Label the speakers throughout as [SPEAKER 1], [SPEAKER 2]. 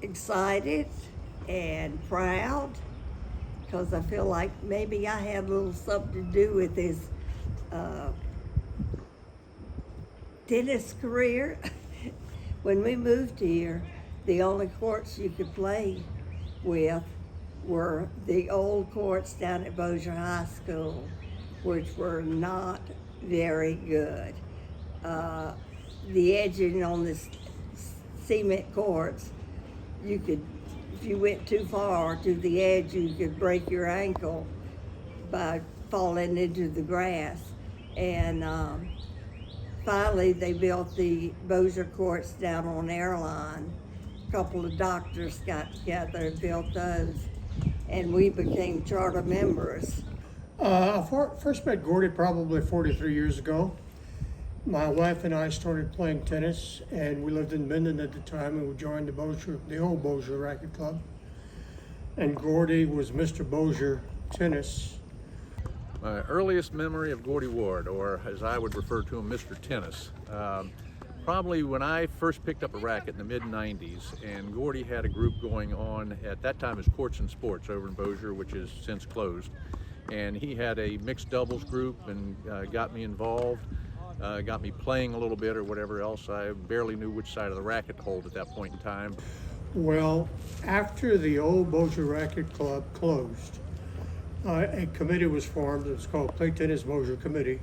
[SPEAKER 1] excited and proud because I feel like maybe I had a little something to do with his tennis career. When we moved here, the only courts you could play with were the old courts down at Bossier High School, which were not very good. The edging on the cement courts, you could, if you went too far to the edge, you could break your ankle by falling into the grass. And finally, they built the Bossier courts down on Airline. A couple of doctors got together and built those, and we became charter members.
[SPEAKER 2] I first met Gordy probably 43 years ago. My wife and I started playing tennis, and we lived in Minden at the time, and we joined the old Bossier Racket Club. And Gordy was Mr. Bossier Tennis.
[SPEAKER 3] My earliest memory of Gordy Ward, or as I would refer to him, Mr. Tennis, probably when I first picked up a racket in the mid-90s, and Gordy had a group going on at that time as Courts and Sports over in Bossier, which is since closed. And he had a mixed doubles group and got me involved, got me playing a little bit or whatever else. I barely knew which side of the racket to hold at that point in time.
[SPEAKER 2] Well, after the old Bossier Racket Club closed, a committee was formed. It's called Play Tennis Bossier Committee.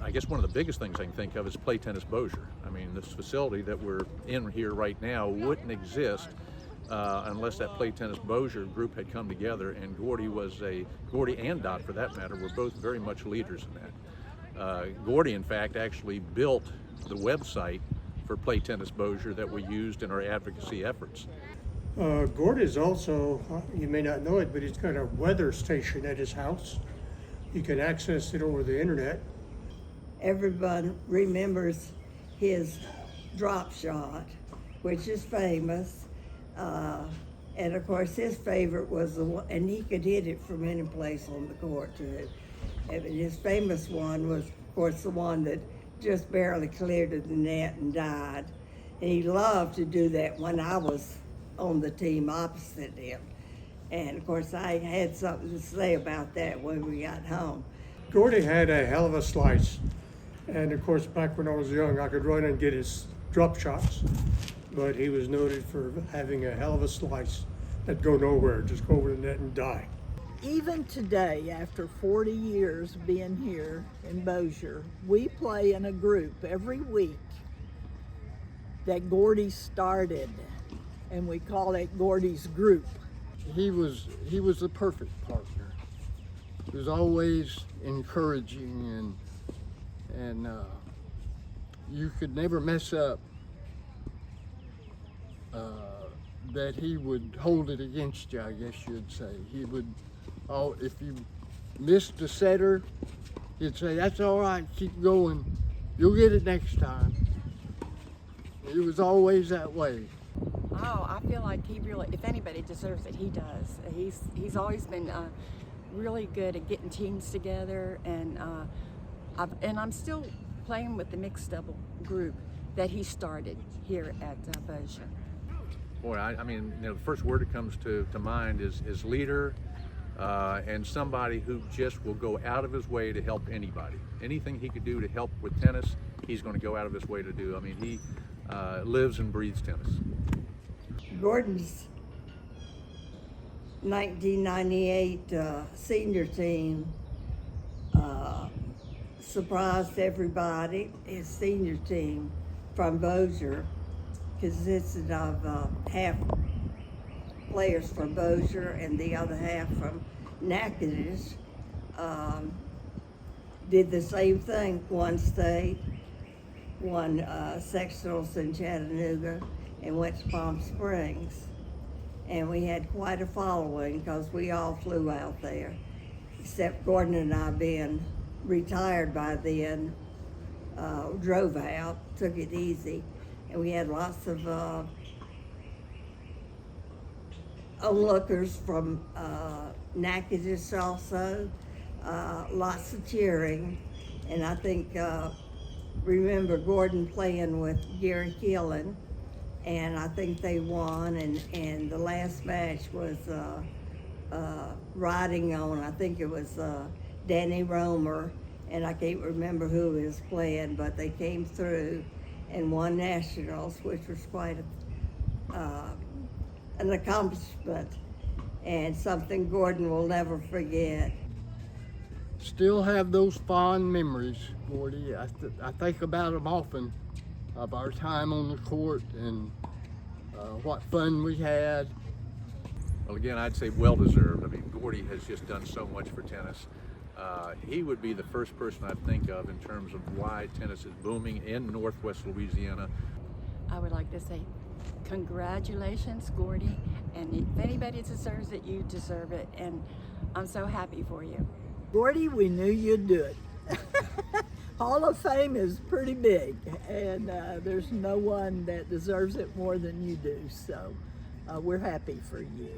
[SPEAKER 3] I guess one of the biggest things I can think of is Play Tennis Bossier. I mean, this facility that we're in here right now wouldn't exist unless that Play Tennis Bossier group had come together, and Gordy and Dot for that matter were both very much leaders in that. Gordy in fact actually built the website for Play Tennis Bossier that we used in our advocacy efforts.
[SPEAKER 2] Gordy's also, you may not know it, but he's got a weather station at his house. You can access it over the internet.
[SPEAKER 1] Everyone remembers his drop shot, which is famous. And of course his favorite was the one, and he could hit it from any place on the court too. And his famous one was, of course, the one that just barely cleared of the net and died. And he loved to do that when I was on the team opposite him. And of course I had something to say about that when we got home.
[SPEAKER 2] Gordy had a hell of a slice. And of course, back when I was young, I could run and get his drop shots. But he was noted for having a hell of a slice that'd go nowhere, just go over the net and die.
[SPEAKER 4] Even today, after 40 years being here in Bossier, we play in a group every week that Gordy started, and we call it Gordy's Group.
[SPEAKER 5] He was the perfect partner. He was always encouraging, and you could never mess up. That he would hold it against you, I guess you'd say. He would, if you missed a setter, he'd say, "That's all right, keep going. You'll get it next time." It was always that way.
[SPEAKER 6] Oh, I feel like he really, if anybody deserves it, he does. He's always been really good at getting teams together, and I'm still playing with the mixed double group that he started here at Bossier.
[SPEAKER 3] Boy, I mean, the first word that comes to mind is leader, and somebody who just will go out of his way to help anybody. Anything he could do to help with tennis, he's going to go out of his way to do. I mean, he lives and breathes tennis.
[SPEAKER 1] Gordon's 1998 senior team surprised everybody. His senior team from Bossier consisted of half players from Bossier and the other half from Natchitoches. Did the same thing, won state, won sectionals in Chattanooga, and went to Palm Springs. And we had quite a following because we all flew out there, except Gordon and I, being retired by then, drove out, took it easy. And we had lots of onlookers from Natchitoches also, lots of cheering. And I think, remember Gordon playing with Gary Keelan, and I think they won. And the last match was riding on. I think it was Danny Romer, and I can't remember who he was playing, but they came through and won nationals, which was quite an accomplishment and something Gordon will never forget.
[SPEAKER 5] Still have those fond memories, Gordy. I think about them often, of our time on the court and what fun we had.
[SPEAKER 3] Well, again, I'd say well-deserved. I mean, Gordy has just done so much for tennis. He would be the first person I'd think of in terms of why tennis is booming in Northwest Louisiana.
[SPEAKER 6] I would like to say congratulations, Gordy, and if anybody deserves it, you deserve it, and I'm so happy for you.
[SPEAKER 4] Gordy, we knew you'd do it. Hall of Fame is pretty big, and there's no one that deserves it more than you do, so we're happy for you.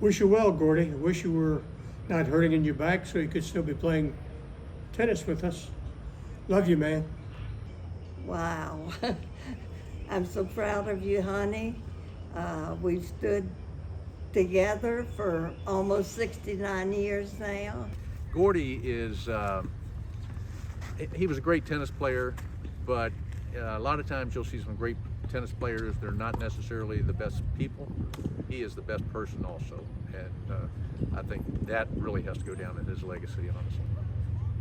[SPEAKER 2] Wish you well, Gordy. Wish you were not hurting in your back so you could still be playing tennis with us. Love you, man.
[SPEAKER 1] Wow. I'm so proud of you, honey. We've stood together for almost 69 years now.
[SPEAKER 3] Gordy is, he was a great tennis player, but a lot of times you'll see some great tennis players, they're not necessarily the best people. He is the best person also, and I think that really has to go down in his legacy, honestly.